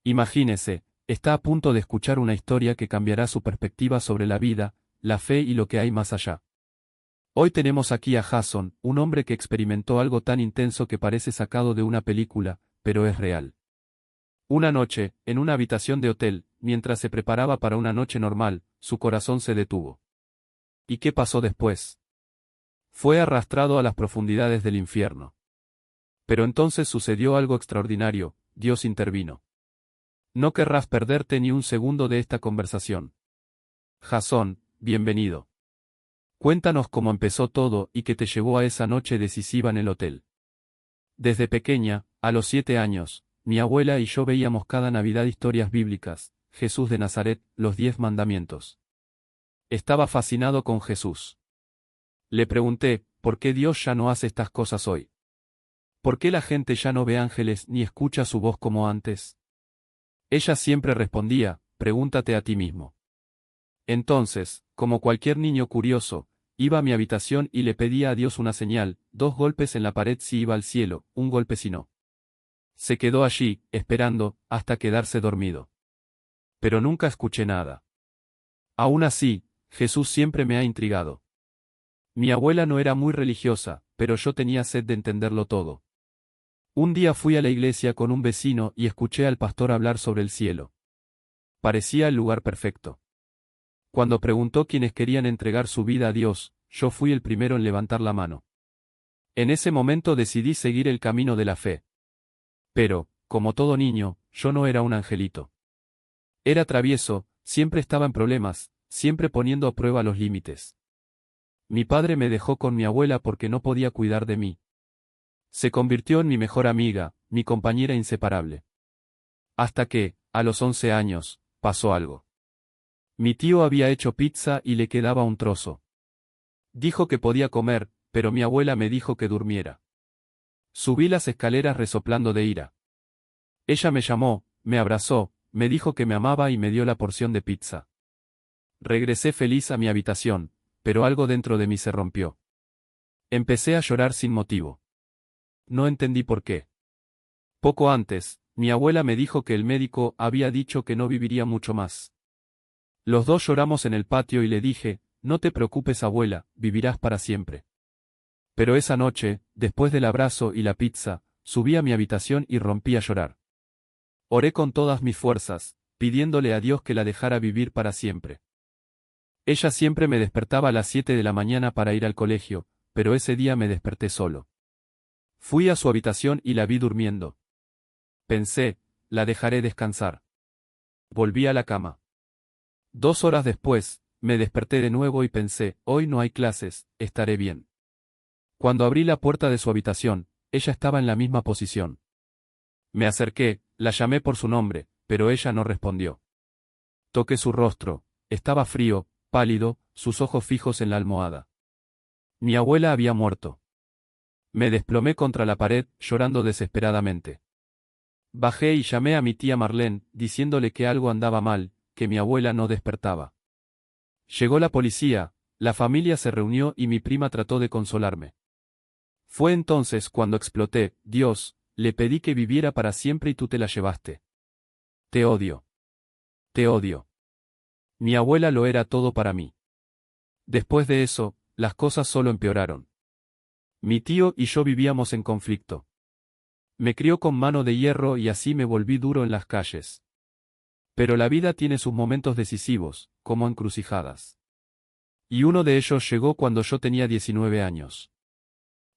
Imagínese, está a punto de escuchar una historia que cambiará su perspectiva sobre la vida, la fe y lo que hay más allá. Hoy tenemos aquí a Jason, un hombre que experimentó algo tan intenso que parece sacado de una película, pero es real. Una noche, en una habitación de hotel, mientras se preparaba para una noche normal, su corazón se detuvo. ¿Y qué pasó después? Fue arrastrado a las profundidades del infierno. Pero entonces sucedió algo extraordinario, Dios intervino. No querrás perderte ni un segundo de esta conversación. Jasón, bienvenido. Cuéntanos cómo empezó todo y qué te llevó a esa noche decisiva en el hotel. Desde pequeña, a los 7 años, mi abuela y yo veíamos cada Navidad historias bíblicas, Jesús de Nazaret, los 10 mandamientos. Estaba fascinado con Jesús. Le pregunté, ¿por qué Dios ya no hace estas cosas hoy? ¿Por qué la gente ya no ve ángeles ni escucha su voz como antes? Ella siempre respondía, pregúntate a ti mismo. Entonces, como cualquier niño curioso, iba a mi habitación y le pedía a Dios una señal, 2 golpes en la pared si iba al cielo, un golpe si no. Se quedó allí, esperando, hasta quedarse dormido. Pero nunca escuché nada. Aún así, Jesús siempre me ha intrigado. Mi abuela no era muy religiosa, pero yo tenía sed de entenderlo todo. Un día fui a la iglesia con un vecino y escuché al pastor hablar sobre el cielo. Parecía el lugar perfecto. Cuando preguntó quiénes querían entregar su vida a Dios, yo fui el primero en levantar la mano. En ese momento decidí seguir el camino de la fe. Pero, como todo niño, yo no era un angelito. Era travieso, siempre estaba en problemas, siempre poniendo a prueba los límites. Mi padre me dejó con mi abuela porque no podía cuidar de mí. Se convirtió en mi mejor amiga, mi compañera inseparable. Hasta que, a los 11 años, pasó algo. Mi tío había hecho pizza y le quedaba un trozo. Dijo que podía comer, pero mi abuela me dijo que durmiera. Subí las escaleras resoplando de ira. Ella me llamó, me abrazó, me dijo que me amaba y me dio la porción de pizza. Regresé feliz a mi habitación, pero algo dentro de mí se rompió. Empecé a llorar sin motivo. No entendí por qué. Poco antes, mi abuela me dijo que el médico había dicho que no viviría mucho más. Los dos lloramos en el patio y le dije, no te preocupes abuela, vivirás para siempre. Pero esa noche, después del abrazo y la pizza, subí a mi habitación y rompí a llorar. Oré con todas mis fuerzas, pidiéndole a Dios que la dejara vivir para siempre. Ella siempre me despertaba a las 7 de la mañana para ir al colegio, pero ese día me desperté solo. Fui a su habitación y la vi durmiendo. Pensé, la dejaré descansar. Volví a la cama. 2 horas después, me desperté de nuevo y pensé, hoy no hay clases, estaré bien. Cuando abrí la puerta de su habitación, ella estaba en la misma posición. Me acerqué, la llamé por su nombre, pero ella no respondió. Toqué su rostro, estaba frío, pálido, sus ojos fijos en la almohada. Mi abuela había muerto. Me desplomé contra la pared, llorando desesperadamente. Bajé y llamé a mi tía Marlene, diciéndole que algo andaba mal, que mi abuela no despertaba. Llegó la policía, la familia se reunió y mi prima trató de consolarme. Fue entonces cuando exploté, Dios, le pedí que viviera para siempre y tú te la llevaste. Te odio. Te odio. Mi abuela lo era todo para mí. Después de eso, las cosas solo empeoraron. Mi tío y yo vivíamos en conflicto. Me crió con mano de hierro y así me volví duro en las calles. Pero la vida tiene sus momentos decisivos, como encrucijadas. Y uno de ellos llegó cuando yo tenía 19 años.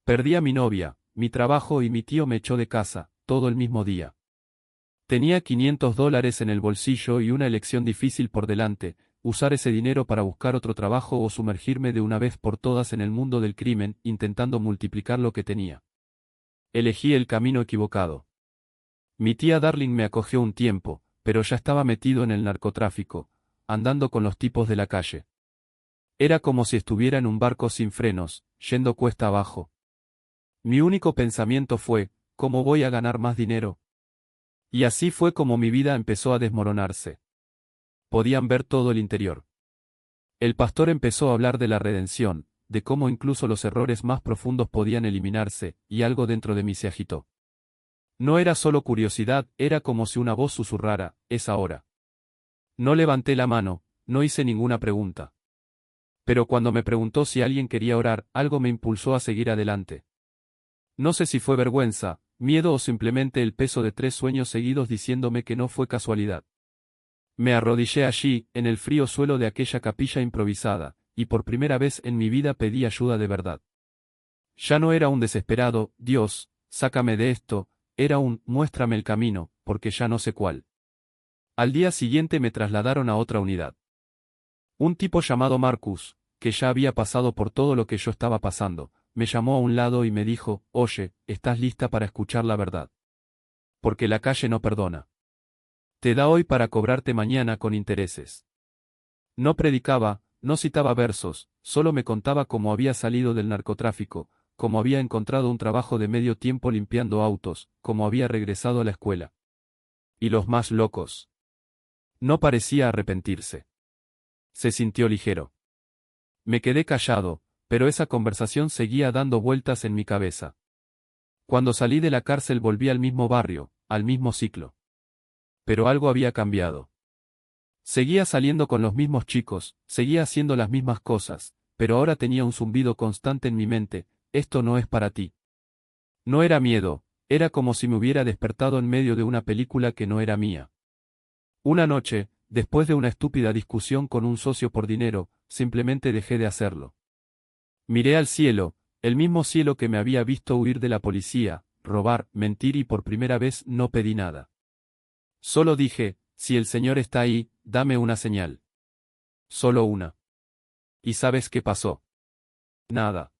Perdí a mi novia, mi trabajo y mi tío me echó de casa, todo el mismo día. Tenía $500 en el bolsillo y una elección difícil por delante, usar ese dinero para buscar otro trabajo o sumergirme de una vez por todas en el mundo del crimen, intentando multiplicar lo que tenía. Elegí el camino equivocado. Mi tía Darling me acogió un tiempo, pero ya estaba metido en el narcotráfico, andando con los tipos de la calle. Era como si estuviera en un barco sin frenos, yendo cuesta abajo. Mi único pensamiento fue, ¿cómo voy a ganar más dinero? Y así fue como mi vida empezó a desmoronarse. Podían ver todo el interior. El pastor empezó a hablar de la redención, de cómo incluso los errores más profundos podían eliminarse, y algo dentro de mí se agitó. No era solo curiosidad, era como si una voz susurrara, es ahora. No levanté la mano, no hice ninguna pregunta. Pero cuando me preguntó si alguien quería orar, algo me impulsó a seguir adelante. No sé si fue vergüenza, miedo o simplemente el peso de 3 sueños seguidos diciéndome que no fue casualidad. Me arrodillé allí, en el frío suelo de aquella capilla improvisada, y por primera vez en mi vida pedí ayuda de verdad. Ya no era un desesperado, Dios, sácame de esto, era un, muéstrame el camino, porque ya no sé cuál. Al día siguiente me trasladaron a otra unidad. Un tipo llamado Marcus, que ya había pasado por todo lo que yo estaba pasando, me llamó a un lado y me dijo, oye, ¿estás lista para escuchar la verdad? Porque la calle no perdona. Te da hoy para cobrarte mañana con intereses. No predicaba, no citaba versos, solo me contaba cómo había salido del narcotráfico, cómo había encontrado un trabajo de medio tiempo limpiando autos, cómo había regresado a la escuela. Y los más locos. No parecía arrepentirse. Se sintió ligero. Me quedé callado, pero esa conversación seguía dando vueltas en mi cabeza. Cuando salí de la cárcel volví al mismo barrio, al mismo ciclo. Pero algo había cambiado. Seguía saliendo con los mismos chicos, seguía haciendo las mismas cosas, pero ahora tenía un zumbido constante en mi mente, esto no es para ti. No era miedo, era como si me hubiera despertado en medio de una película que no era mía. Una noche, después de una estúpida discusión con un socio por dinero, simplemente dejé de hacerlo. Miré al cielo, el mismo cielo que me había visto huir de la policía, robar, mentir y por primera vez no pedí nada. Solo dije, si el Señor está ahí, dame una señal. Solo una. ¿Y sabes qué pasó? Nada.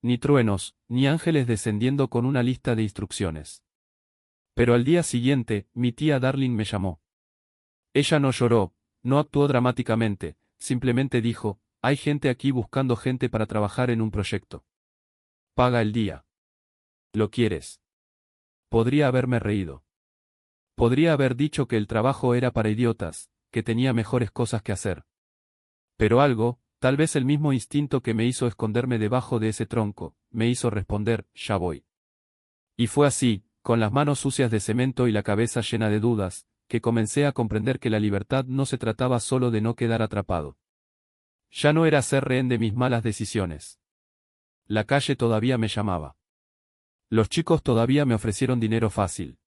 Ni truenos, ni ángeles descendiendo con una lista de instrucciones. Pero al día siguiente, mi tía Darling me llamó. Ella no lloró, no actuó dramáticamente, simplemente dijo, hay gente aquí buscando gente para trabajar en un proyecto. Paga el día. ¿Lo quieres? Podría haberme reído. Podría haber dicho que el trabajo era para idiotas, que tenía mejores cosas que hacer. Pero algo, tal vez el mismo instinto que me hizo esconderme debajo de ese tronco, me hizo responder, ya voy. Y fue así, con las manos sucias de cemento y la cabeza llena de dudas, que comencé a comprender que la libertad no se trataba solo de no quedar atrapado. Ya no era ser rehén de mis malas decisiones. La calle todavía me llamaba. Los chicos todavía me ofrecieron dinero fácil.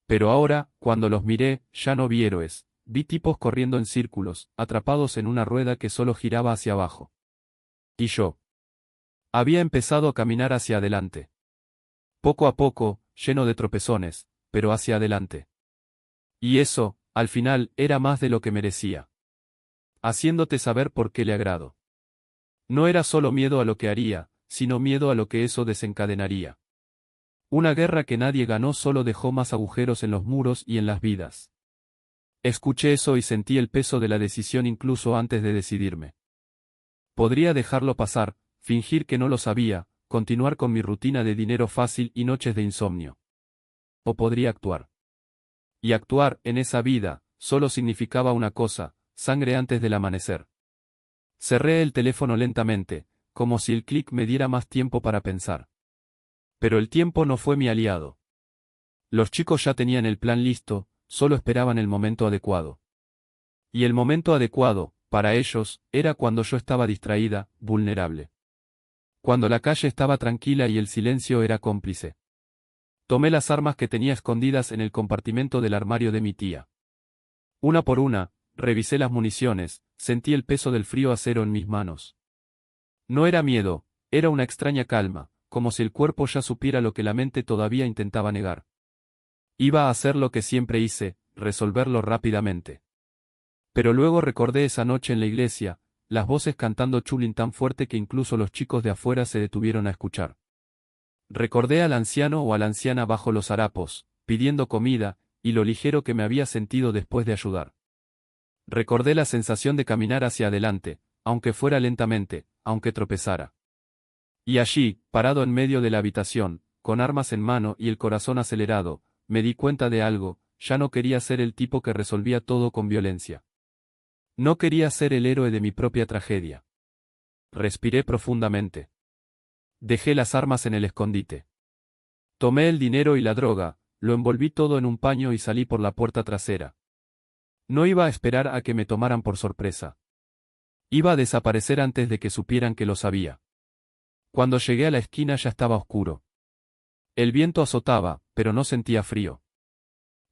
Pero ahora, cuando los miré, ya no vi héroes, vi tipos corriendo en círculos, atrapados en una rueda que solo giraba hacia abajo. Y yo. Había empezado a caminar hacia adelante. Poco a poco, lleno de tropezones, pero hacia adelante. Y eso, al final, era más de lo que merecía. Haciéndote saber por qué le agrado. No era solo miedo a lo que haría, sino miedo a lo que eso desencadenaría. Una guerra que nadie ganó solo dejó más agujeros en los muros y en las vidas. Escuché eso y sentí el peso de la decisión incluso antes de decidirme. Podría dejarlo pasar, fingir que no lo sabía, continuar con mi rutina de dinero fácil y noches de insomnio. O podría actuar. Y actuar, en esa vida, solo significaba una cosa, sangre antes del amanecer. Cerré el teléfono lentamente, como si el clic me diera más tiempo para pensar. Pero el tiempo no fue mi aliado. Los chicos ya tenían el plan listo, solo esperaban el momento adecuado. Y el momento adecuado, para ellos, era cuando yo estaba distraída, vulnerable. Cuando la calle estaba tranquila y el silencio era cómplice. Tomé las armas que tenía escondidas en el compartimento del armario de mi tía. Una por una, revisé las municiones, sentí el peso del frío acero en mis manos. No era miedo, era una extraña calma, como si el cuerpo ya supiera lo que la mente todavía intentaba negar. Iba a hacer lo que siempre hice, resolverlo rápidamente. Pero luego recordé esa noche en la iglesia, las voces cantando Chulin tan fuerte que incluso los chicos de afuera se detuvieron a escuchar. Recordé al anciano o a la anciana bajo los harapos, pidiendo comida, y lo ligero que me había sentido después de ayudar. Recordé la sensación de caminar hacia adelante, aunque fuera lentamente, aunque tropezara. Y allí, parado en medio de la habitación, con armas en mano y el corazón acelerado, me di cuenta de algo, ya no quería ser el tipo que resolvía todo con violencia. No quería ser el héroe de mi propia tragedia. Respiré profundamente. Dejé las armas en el escondite. Tomé el dinero y la droga, lo envolví todo en un paño y salí por la puerta trasera. No iba a esperar a que me tomaran por sorpresa. Iba a desaparecer antes de que supieran que lo sabía. Cuando llegué a la esquina ya estaba oscuro. El viento azotaba, pero no sentía frío.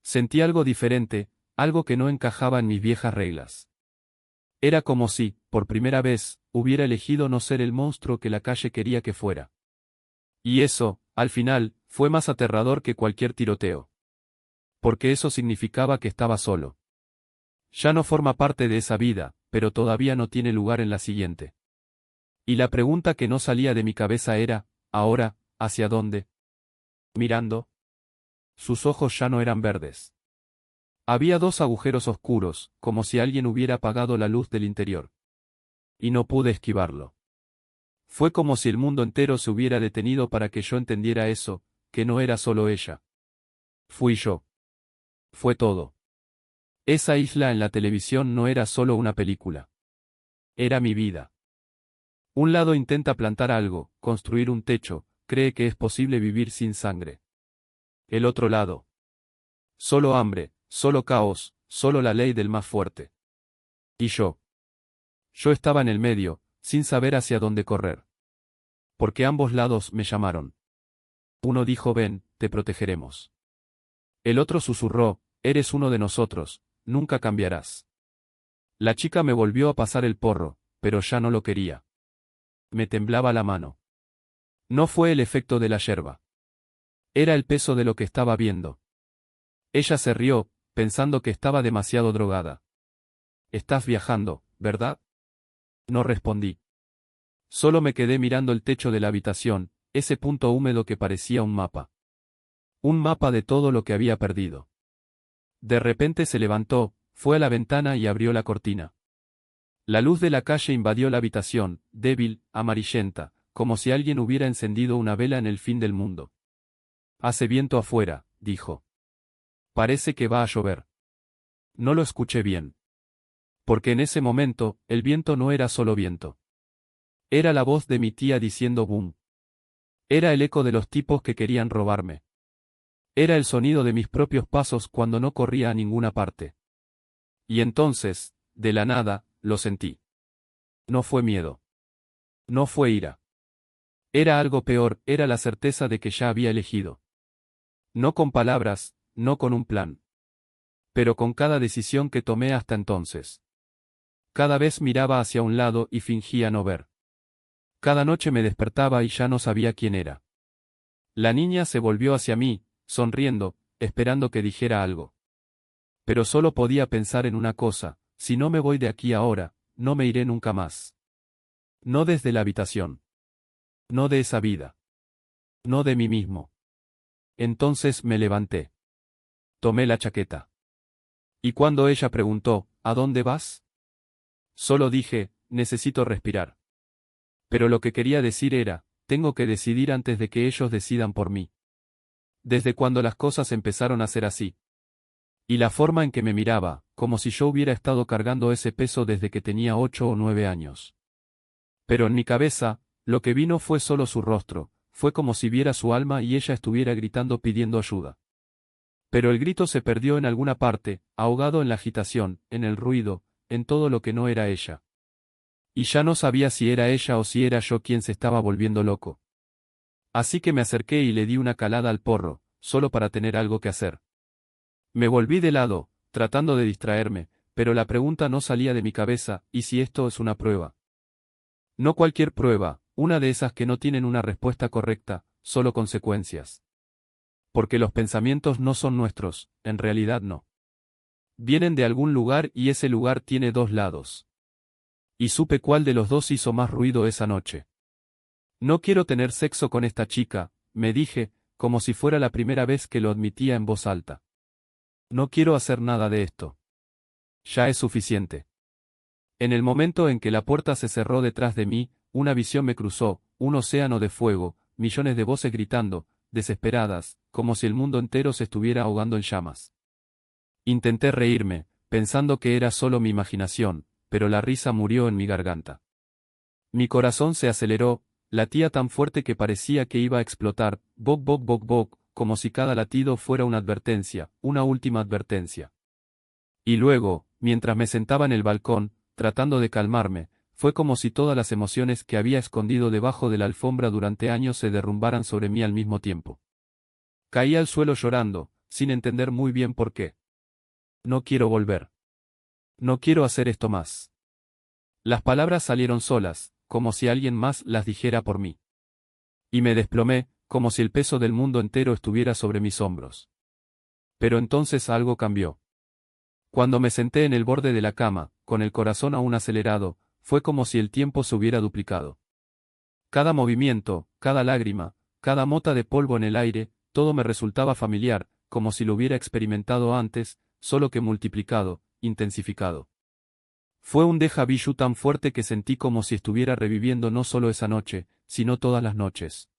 Sentí algo diferente, algo que no encajaba en mis viejas reglas. Era como si, por primera vez, hubiera elegido no ser el monstruo que la calle quería que fuera. Y eso, al final, fue más aterrador que cualquier tiroteo. Porque eso significaba que estaba solo. Ya no forma parte de esa vida, pero todavía no tiene lugar en la siguiente. Y la pregunta que no salía de mi cabeza era, ahora, ¿hacia dónde? Mirando. Sus ojos ya no eran verdes. Había dos agujeros oscuros, como si alguien hubiera apagado la luz del interior. Y no pude esquivarlo. Fue como si el mundo entero se hubiera detenido para que yo entendiera eso, que no era solo ella. Fui yo. Fue todo. Esa isla en la televisión no era solo una película. Era mi vida. Un lado intenta plantar algo, construir un techo, cree que es posible vivir sin sangre. El otro lado. Solo hambre, solo caos, solo la ley del más fuerte. Y yo. Yo estaba en el medio, sin saber hacia dónde correr. Porque ambos lados me llamaron. Uno dijo: ven, te protegeremos. El otro susurró: eres uno de nosotros, nunca cambiarás. La chica me volvió a pasar el porro, pero ya no lo quería. Me temblaba la mano. No fue el efecto de la yerba. Era el peso de lo que estaba viendo. Ella se rió, pensando que estaba demasiado drogada. Estás viajando, ¿verdad? No respondí. Solo me quedé mirando el techo de la habitación, ese punto húmedo que parecía un mapa. Un mapa de todo lo que había perdido. De repente se levantó, fue a la ventana y abrió la cortina. La luz de la calle invadió la habitación, débil, amarillenta, como si alguien hubiera encendido una vela en el fin del mundo. Hace viento afuera, dijo. Parece que va a llover. No lo escuché bien. Porque en ese momento, el viento no era solo viento. Era la voz de mi tía diciendo boom. Era el eco de los tipos que querían robarme. Era el sonido de mis propios pasos cuando no corría a ninguna parte. Y entonces, de la nada, lo sentí. No fue miedo. No fue ira. Era algo peor, era la certeza de que ya había elegido. No con palabras, no con un plan. Pero con cada decisión que tomé hasta entonces. Cada vez miraba hacia un lado y fingía no ver. Cada noche me despertaba y ya no sabía quién era. La niña se volvió hacia mí, sonriendo, esperando que dijera algo. Pero solo podía pensar en una cosa: si no me voy de aquí ahora, no me iré nunca más. No desde la habitación. No de esa vida. No de mí mismo. Entonces me levanté. Tomé la chaqueta. Y cuando ella preguntó: ¿a dónde vas? Solo dije: necesito respirar. Pero lo que quería decir era: tengo que decidir antes de que ellos decidan por mí. Desde cuando las cosas empezaron a ser así. Y la forma en que me miraba, como si yo hubiera estado cargando ese peso desde que tenía 8 o 9 años. Pero en mi cabeza, lo que vino fue solo su rostro, fue como si viera su alma y ella estuviera gritando pidiendo ayuda. Pero el grito se perdió en alguna parte, ahogado en la agitación, en el ruido, en todo lo que no era ella. Y ya no sabía si era ella o si era yo quien se estaba volviendo loco. Así que me acerqué y le di una calada al porro, solo para tener algo que hacer. Me volví de lado, tratando de distraerme, pero la pregunta no salía de mi cabeza: ¿y si esto es una prueba? No cualquier prueba, una de esas que no tienen una respuesta correcta, solo consecuencias. Porque los pensamientos no son nuestros, en realidad no. Vienen de algún lugar y ese lugar tiene dos lados. Y supe cuál de los dos hizo más ruido esa noche. No quiero tener sexo con esta chica, me dije, como si fuera la primera vez que lo admitía en voz alta. No quiero hacer nada de esto. Ya es suficiente. En el momento en que la puerta se cerró detrás de mí, una visión me cruzó, un océano de fuego, millones de voces gritando, desesperadas, como si el mundo entero se estuviera ahogando en llamas. Intenté reírme, pensando que era solo mi imaginación, pero la risa murió en mi garganta. Mi corazón se aceleró, latía tan fuerte que parecía que iba a explotar, boc boc boc boc, como si cada latido fuera una advertencia, una última advertencia. Y luego, mientras me sentaba en el balcón, tratando de calmarme, fue como si todas las emociones que había escondido debajo de la alfombra durante años se derrumbaran sobre mí al mismo tiempo. Caí al suelo llorando, sin entender muy bien por qué. No quiero volver. No quiero hacer esto más. Las palabras salieron solas, como si alguien más las dijera por mí. Y me desplomé, como si el peso del mundo entero estuviera sobre mis hombros. Pero entonces algo cambió. Cuando me senté en el borde de la cama, con el corazón aún acelerado, fue como si el tiempo se hubiera duplicado. Cada movimiento, cada lágrima, cada mota de polvo en el aire, todo me resultaba familiar, como si lo hubiera experimentado antes, solo que multiplicado, intensificado. Fue un déjà vu tan fuerte que sentí como si estuviera reviviendo no solo esa noche, sino todas las noches.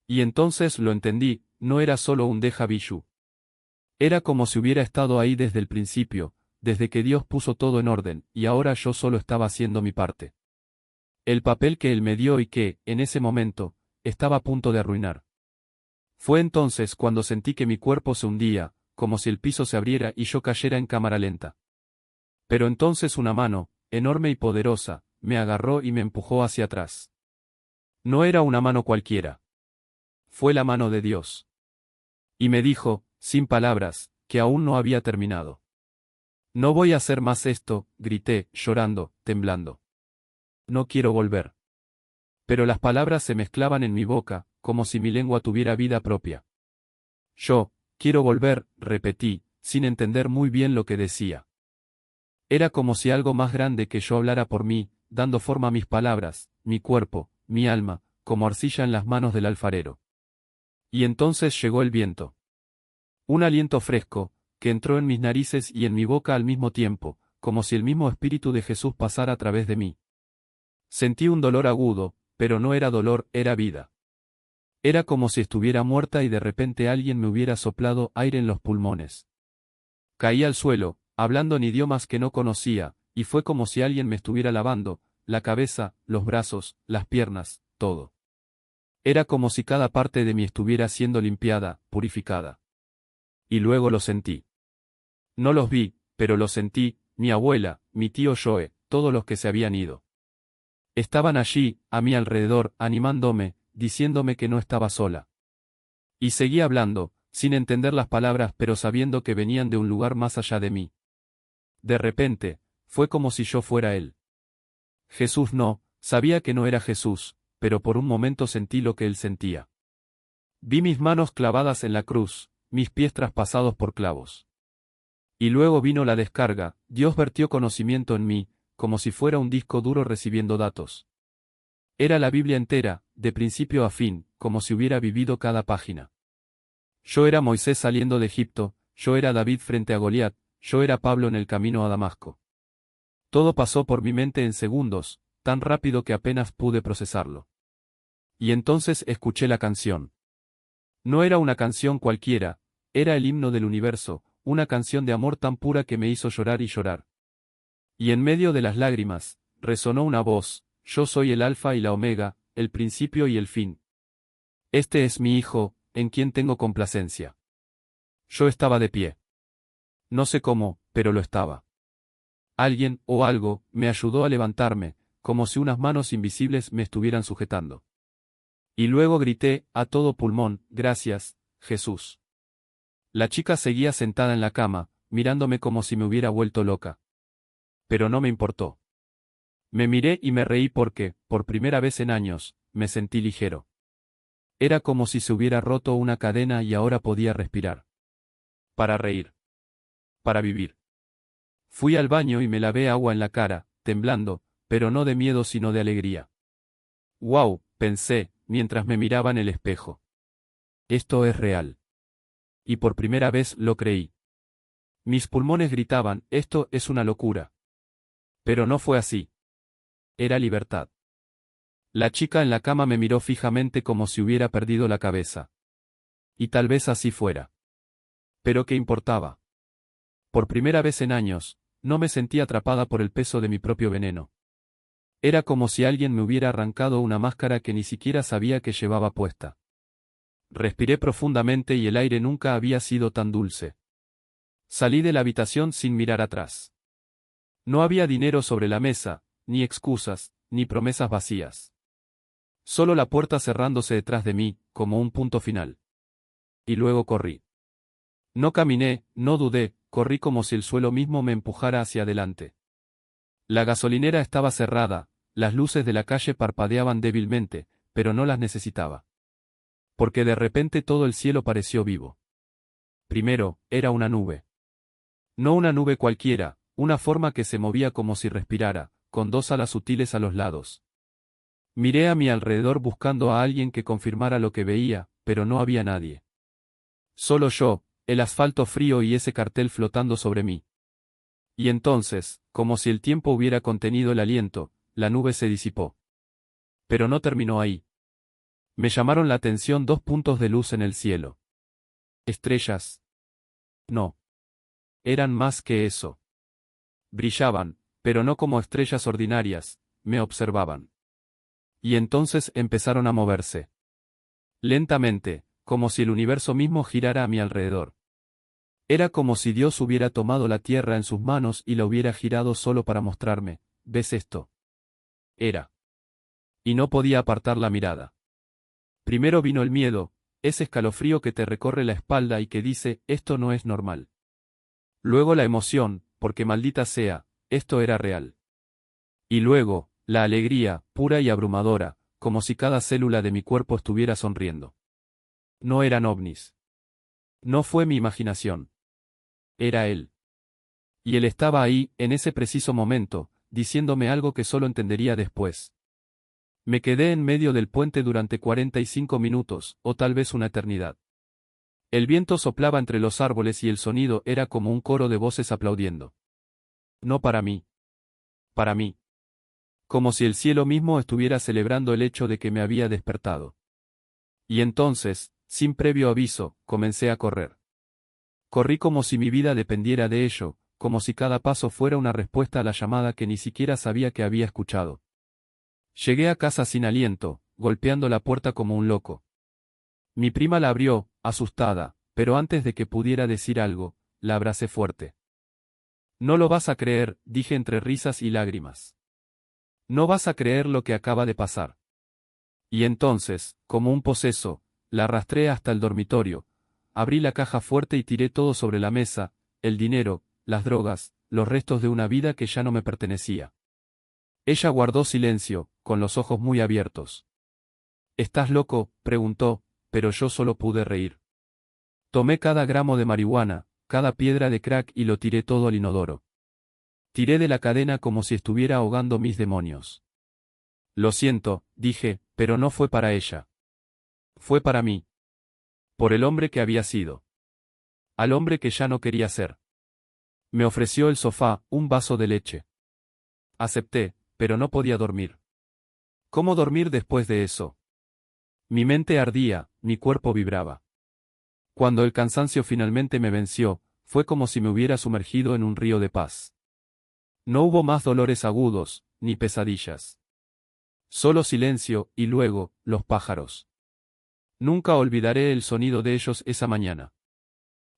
Y entonces lo entendí, no era solo un déjà vu. Era como si hubiera estado ahí desde el principio, desde que Dios puso todo en orden, y ahora yo solo estaba haciendo mi parte. El papel que Él me dio y que, en ese momento, estaba a punto de arruinar. Fue entonces cuando sentí que mi cuerpo se hundía, como si el piso se abriera y yo cayera en cámara lenta. Pero entonces una mano, enorme y poderosa, me agarró y me empujó hacia atrás. No era una mano cualquiera. Fue la mano de Dios. Y me dijo, sin palabras, que aún no había terminado. No voy a hacer más esto, grité, llorando, temblando. No quiero volver. Pero las palabras se mezclaban en mi boca, como si mi lengua tuviera vida propia. Yo, quiero volver, repetí, sin entender muy bien lo que decía. Era como si algo más grande que yo hablara por mí, dando forma a mis palabras, mi cuerpo, mi alma, como arcilla en las manos del alfarero. Y entonces llegó el viento. Un aliento fresco, que entró en mis narices y en mi boca al mismo tiempo, como si el mismo Espíritu de Jesús pasara a través de mí. Sentí un dolor agudo, pero no era dolor, era vida. Era como si estuviera muerta y de repente alguien me hubiera soplado aire en los pulmones. Caí al suelo, hablando en idiomas que no conocía, y fue como si alguien me estuviera lavando, la cabeza, los brazos, las piernas, todo. Era como si cada parte de mí estuviera siendo limpiada, purificada. Y luego lo sentí. No los vi, pero los sentí, mi abuela, mi tío Joe, todos los que se habían ido. Estaban allí, a mi alrededor, animándome, diciéndome que no estaba sola. Y seguí hablando, sin entender las palabras pero sabiendo que venían de un lugar más allá de mí. De repente, fue como si yo fuera él. Jesús no, sabía que no era Jesús, pero por un momento sentí lo que él sentía. Vi mis manos clavadas en la cruz, mis pies traspasados por clavos. Y luego vino la descarga, Dios vertió conocimiento en mí, como si fuera un disco duro recibiendo datos. Era la Biblia entera, de principio a fin, como si hubiera vivido cada página. Yo era Moisés saliendo de Egipto, yo era David frente a Goliat, yo era Pablo en el camino a Damasco. Todo pasó por mi mente en segundos, tan rápido que apenas pude procesarlo. Y entonces escuché la canción. No era una canción cualquiera, era el himno del universo, una canción de amor tan pura que me hizo llorar y llorar. Y en medio de las lágrimas, resonó una voz, yo soy el Alfa y la Omega, el principio y el fin. Este es mi Hijo, en quien tengo complacencia. Yo estaba de pie. No sé cómo, pero lo estaba. Alguien, o algo, me ayudó a levantarme, como si unas manos invisibles me estuvieran sujetando. Y luego grité, a todo pulmón, gracias, Jesús. La chica seguía sentada en la cama, mirándome como si me hubiera vuelto loca. Pero no me importó. Me miré y me reí porque, por primera vez en años, me sentí ligero. Era como si se hubiera roto una cadena y ahora podía respirar. Para reír. Para vivir. Fui al baño y me lavé agua en la cara, temblando, pero no de miedo sino de alegría. ¡Wow!, pensé, mientras me miraba en el espejo. Esto es real. Y por primera vez lo creí. Mis pulmones gritaban, esto es una locura. Pero no fue así. Era libertad. La chica en la cama me miró fijamente como si hubiera perdido la cabeza. Y tal vez así fuera. Pero ¿qué importaba? Por primera vez en años, no me sentí atrapada por el peso de mi propio veneno. Era como si alguien me hubiera arrancado una máscara que ni siquiera sabía que llevaba puesta. Respiré profundamente y el aire nunca había sido tan dulce. Salí de la habitación sin mirar atrás. No había dinero sobre la mesa, ni excusas, ni promesas vacías. Solo la puerta cerrándose detrás de mí, como un punto final. Y luego corrí. No caminé, no dudé, corrí como si el suelo mismo me empujara hacia adelante. La gasolinera estaba cerrada, las luces de la calle parpadeaban débilmente, pero no las necesitaba. Porque de repente todo el cielo pareció vivo. Primero, era una nube. No una nube cualquiera, una forma que se movía como si respirara, con dos alas sutiles a los lados. Miré a mi alrededor buscando a alguien que confirmara lo que veía, pero no había nadie. Solo yo, el asfalto frío y ese cartel flotando sobre mí. Y entonces, como si el tiempo hubiera contenido el aliento, la nube se disipó. Pero no terminó ahí. Me llamaron la atención dos puntos de luz en el cielo. ¿Estrellas? No. Eran más que eso. Brillaban, pero no como estrellas ordinarias, me observaban. Y entonces empezaron a moverse. Lentamente, como si el universo mismo girara a mi alrededor. Era como si Dios hubiera tomado la tierra en sus manos y la hubiera girado solo para mostrarme, ¿ves esto? Era. Y no podía apartar la mirada. Primero vino el miedo, ese escalofrío que te recorre la espalda y que dice, esto no es normal. Luego la emoción, porque maldita sea, esto era real. Y luego, la alegría, pura y abrumadora, como si cada célula de mi cuerpo estuviera sonriendo. No eran ovnis. No fue mi imaginación. Era él. Y él estaba ahí, en ese preciso momento, diciéndome algo que solo entendería después. Me quedé en medio del puente durante 45 minutos, o tal vez una eternidad. El viento soplaba entre los árboles y el sonido era como un coro de voces aplaudiendo. No para mí. Para mí. Como si el cielo mismo estuviera celebrando el hecho de que me había despertado. Y entonces, sin previo aviso, comencé a correr. Corrí como si mi vida dependiera de ello, como si cada paso fuera una respuesta a la llamada que ni siquiera sabía que había escuchado. Llegué a casa sin aliento, golpeando la puerta como un loco. Mi prima la abrió, asustada, pero antes de que pudiera decir algo, la abracé fuerte. No lo vas a creer, dije entre risas y lágrimas. No vas a creer lo que acaba de pasar. Y entonces, como un poseso, la arrastré hasta el dormitorio, abrí la caja fuerte y tiré todo sobre la mesa, el dinero, las drogas, los restos de una vida que ya no me pertenecía. Ella guardó silencio, con los ojos muy abiertos. ¿Estás loco?, preguntó, pero yo solo pude reír. Tomé cada gramo de marihuana, cada piedra de crack y lo tiré todo al inodoro. Tiré de la cadena como si estuviera ahogando mis demonios. Lo siento, dije, pero no fue para ella. Fue para mí. Por el hombre que había sido. Al hombre que ya no quería ser. Me ofreció el sofá, un vaso de leche. Acepté, pero no podía dormir. ¿Cómo dormir después de eso? Mi mente ardía, mi cuerpo vibraba. Cuando el cansancio finalmente me venció, fue como si me hubiera sumergido en un río de paz. No hubo más dolores agudos, ni pesadillas. Solo silencio, y luego, los pájaros. Nunca olvidaré el sonido de ellos esa mañana.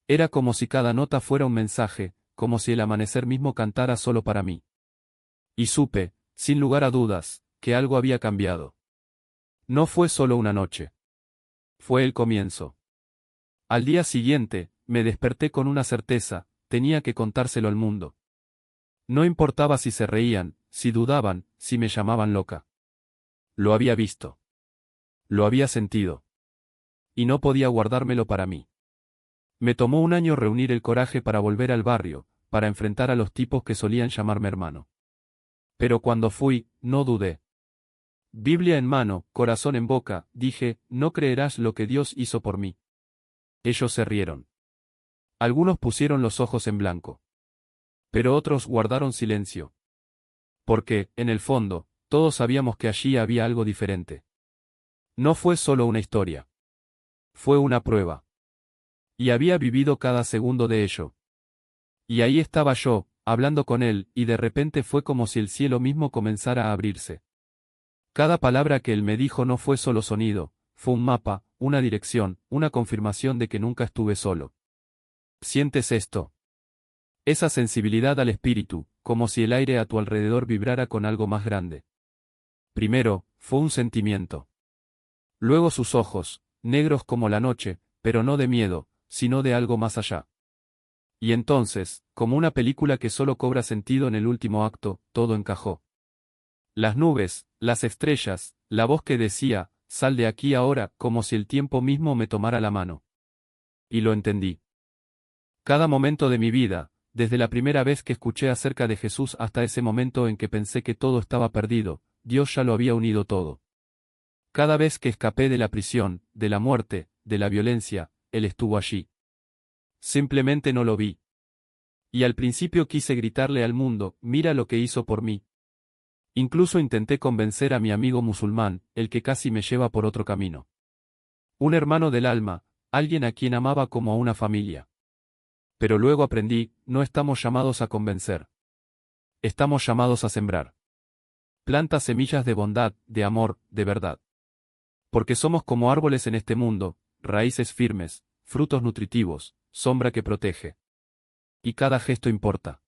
Era como si cada nota fuera un mensaje, como si el amanecer mismo cantara solo para mí. Y supe, sin lugar a dudas, que algo había cambiado. No fue solo una noche. Fue el comienzo. Al día siguiente, me desperté con una certeza, tenía que contárselo al mundo. No importaba si se reían, si dudaban, si me llamaban loca. Lo había visto. Lo había sentido. Y no podía guardármelo para mí. Me tomó un año reunir el coraje para volver al barrio, para enfrentar a los tipos que solían llamarme hermano. Pero cuando fui, no dudé. Biblia en mano, corazón en boca, dije, no creerás lo que Dios hizo por mí. Ellos se rieron. Algunos pusieron los ojos en blanco. Pero otros guardaron silencio. Porque, en el fondo, todos sabíamos que allí había algo diferente. No fue solo una historia. Fue una prueba. Y había vivido cada segundo de ello. Y ahí estaba yo, hablando con él, y de repente fue como si el cielo mismo comenzara a abrirse. Cada palabra que él me dijo no fue solo sonido, fue un mapa, una dirección, una confirmación de que nunca estuve solo. ¿Sientes esto? Esa sensibilidad al espíritu, como si el aire a tu alrededor vibrara con algo más grande. Primero, fue un sentimiento. Luego sus ojos, negros como la noche, pero no de miedo, sino de algo más allá. Y entonces, como una película que solo cobra sentido en el último acto, todo encajó. Las nubes, las estrellas, la voz que decía, sal de aquí ahora, como si el tiempo mismo me tomara la mano. Y lo entendí. Cada momento de mi vida, desde la primera vez que escuché acerca de Jesús hasta ese momento en que pensé que todo estaba perdido, Dios ya lo había unido todo. Cada vez que escapé de la prisión, de la muerte, de la violencia, Él estuvo allí. Simplemente no lo vi. Y al principio quise gritarle al mundo, mira lo que hizo por mí. Incluso intenté convencer a mi amigo musulmán, el que casi me lleva por otro camino. Un hermano del alma, alguien a quien amaba como a una familia. Pero luego aprendí, no estamos llamados a convencer. Estamos llamados a sembrar. Planta semillas de bondad, de amor, de verdad. Porque somos como árboles en este mundo, raíces firmes, frutos nutritivos, sombra que protege. Y cada gesto importa.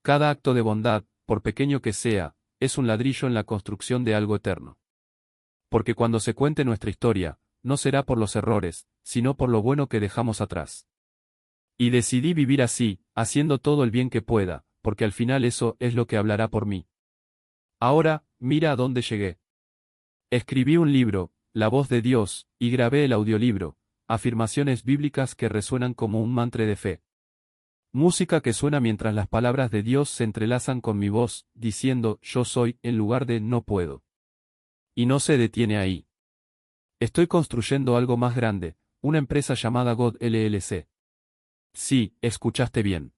Cada acto de bondad, por pequeño que sea, es un ladrillo en la construcción de algo eterno. Porque cuando se cuente nuestra historia, no será por los errores, sino por lo bueno que dejamos atrás. Y decidí vivir así, haciendo todo el bien que pueda, porque al final eso es lo que hablará por mí. Ahora, mira a dónde llegué. Escribí un libro, La voz de Dios, y grabé el audiolibro, afirmaciones bíblicas que resuenan como un mantra de fe. Música que suena mientras las palabras de Dios se entrelazan con mi voz, diciendo yo soy, en lugar de no puedo. Y no se detiene ahí. Estoy construyendo algo más grande, una empresa llamada God LLC. Sí, escuchaste bien.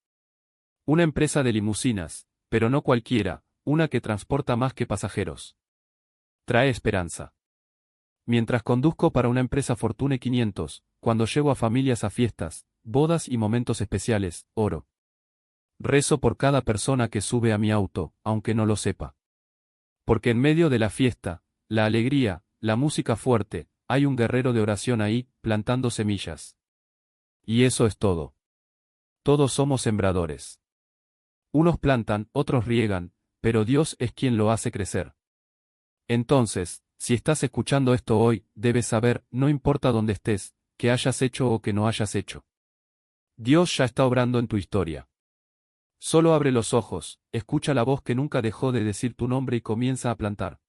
Una empresa de limusinas, pero no cualquiera, una que transporta más que pasajeros. Trae esperanza. Mientras conduzco para una empresa Fortune 500, cuando llevo a familias a fiestas, bodas y momentos especiales, oro. Rezo por cada persona que sube a mi auto, aunque no lo sepa. Porque en medio de la fiesta, la alegría, la música fuerte, hay un guerrero de oración ahí, plantando semillas. Y eso es todo. Todos somos sembradores. Unos plantan, otros riegan, pero Dios es quien lo hace crecer. Entonces, si estás escuchando esto hoy, debes saber, no importa dónde estés, que hayas hecho o que no hayas hecho. Dios ya está obrando en tu historia. Solo abre los ojos, escucha la voz que nunca dejó de decir tu nombre y comienza a plantar.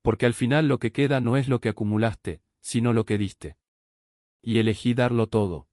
Porque al final lo que queda no es lo que acumulaste, sino lo que diste. Y elegí darlo todo.